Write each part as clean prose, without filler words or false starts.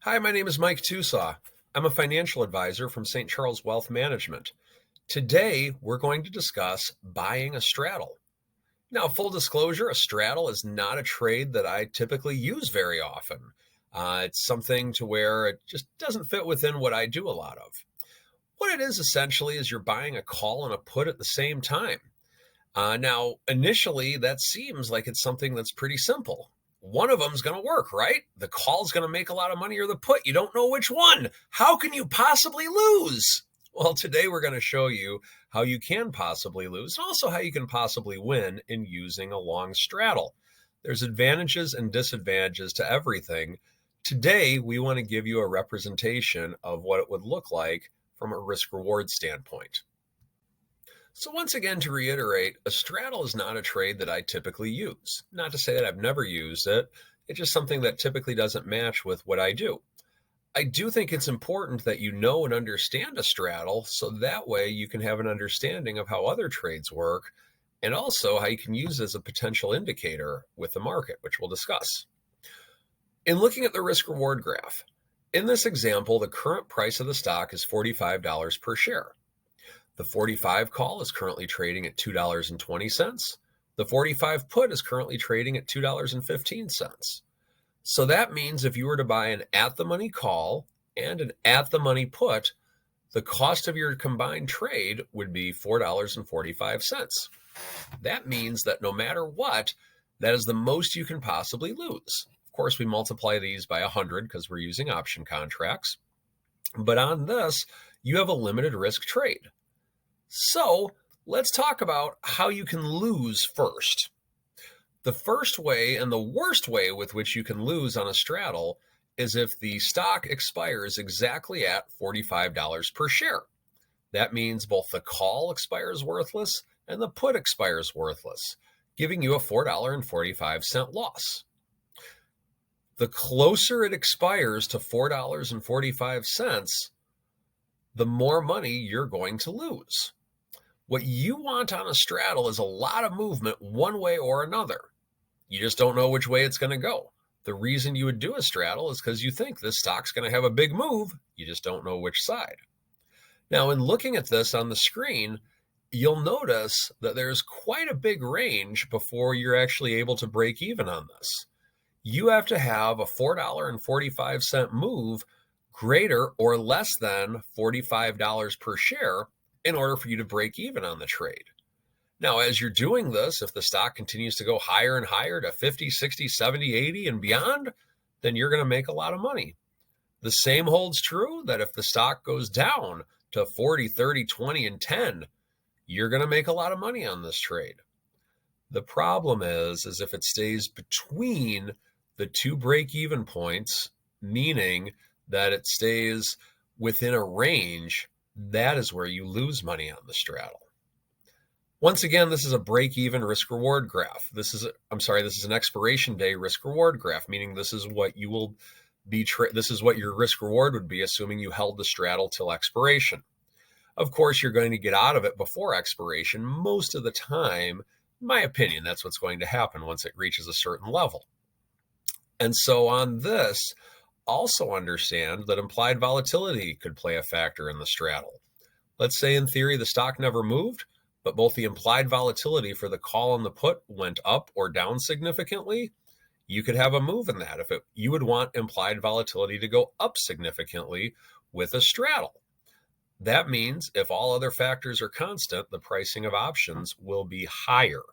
Hi, my name is Mike Tusaw. I'm a financial advisor from St. Charles Wealth Management. Today, we're going to discuss buying a straddle. Now, full disclosure, a straddle is not a trade that I typically use very often. It's something to where it just doesn't fit within what I do a lot of. What it is essentially is you're buying a call and a put at the same time. Now, initially, that seems like it's something that's pretty simple. One of them's going to work, right? The call's going to make a lot of money or the put. You don't know which one. How can you possibly lose? Well, today we're going to show you how you can possibly lose and also how you can possibly win in using a long straddle. There's advantages and disadvantages to everything. Today, we want to give you a representation of what it would look like from a risk-reward standpoint. So once again, to reiterate, a straddle is not a trade that I typically use. Not to say that I've never used it. It's just something that typically doesn't match with what I do. I do think it's important that you know and understand a straddle so that way you can have an understanding of how other trades work and also how you can use it as a potential indicator with the market, which we'll discuss. In looking at the risk-reward graph, in this example, the current price of the stock is $45 per share. The 45 call is currently trading at $2.20. The 45 put is currently trading at $2.15. So that means if you were to buy an at-the-money call and an at-the-money put, the cost of your combined trade would be $4.45. That means that no matter what, that is the most you can possibly lose. Of course, we multiply these by 100 because we're using option contracts. But on this, you have a limited risk trade. So let's talk about how you can lose first. The first way and the worst way with which you can lose on a straddle is if the stock expires exactly at $45 per share. That means both the call expires worthless and the put expires worthless, giving you a $4.45 loss. The closer it expires to $4.45, the more money you're going to lose. What you want on a straddle is a lot of movement one way or another. You just don't know which way it's going to go. The reason you would do a straddle is because you think this stock's going to have a big move. You just don't know which side. Now, in looking at this on the screen, you'll notice that there's quite a big range before you're actually able to break even on this. You have to have a $4.45 move greater or less than $45 per share in order for you to break even on the trade. Now, as you're doing this, if the stock continues to go higher and higher to 50, 60, 70, 80 and beyond, then you're going to make a lot of money. The same holds true that if the stock goes down to 40, 30, 20, and 10, you're going to make a lot of money on this trade. The problem is if it stays between the two break-even points, meaning that it stays within a range, that is where you lose money on the straddle. Once again, this is a break-even risk-reward graph. This is an expiration day risk-reward graph, meaning this is what you will be. This is what your risk-reward would be, assuming you held the straddle till expiration. Of course, you're going to get out of it before expiration most of the time. In my opinion, that's what's going to happen once it reaches a certain level. And so on this, also understand that implied volatility could play a factor in the straddle. Let's say in theory the stock never moved, but both the implied volatility for the call and the put went up or down significantly. You could have a move in that. You would want implied volatility to go up significantly with a straddle. That means if all other factors are constant, the pricing of options will be higher.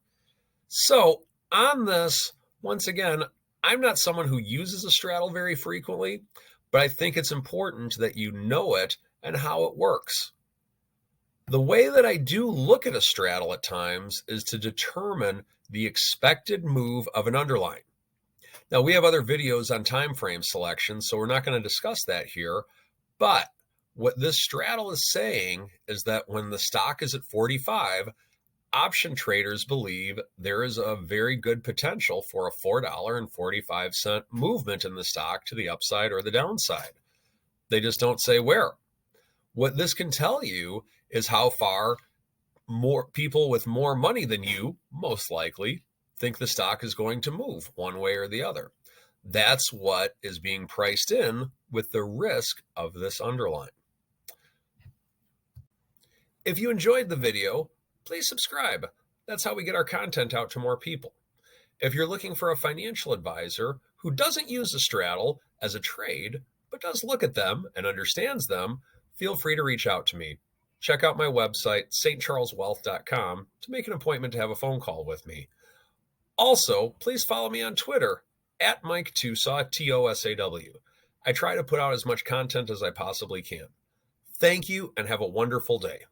So on this, once again, I'm not someone who uses a straddle very frequently, but I think it's important that you know it and how it works. The way that I do look at a straddle at times is to determine the expected move of an underline. Now, we have other videos on time frame selection, so we're not going to discuss that here, but what this straddle is saying is that when the stock is at 45, option traders believe there is a very good potential for a $4.45 movement in the stock to the upside or the downside. They just don't say where. What this can tell you is how far more people with more money than you, most likely, think the stock is going to move one way or the other. That's what is being priced in with the risk of this underline. If you enjoyed the video, please subscribe. That's how we get our content out to more people. If you're looking for a financial advisor who doesn't use a straddle as a trade, but does look at them and understands them, feel free to reach out to me. Check out my website, stcharleswealth.com, to make an appointment to have a phone call with me. Also, please follow me on Twitter, at Mike Tusaw, Tosaw. I try to put out as much content as I possibly can. Thank you and have a wonderful day.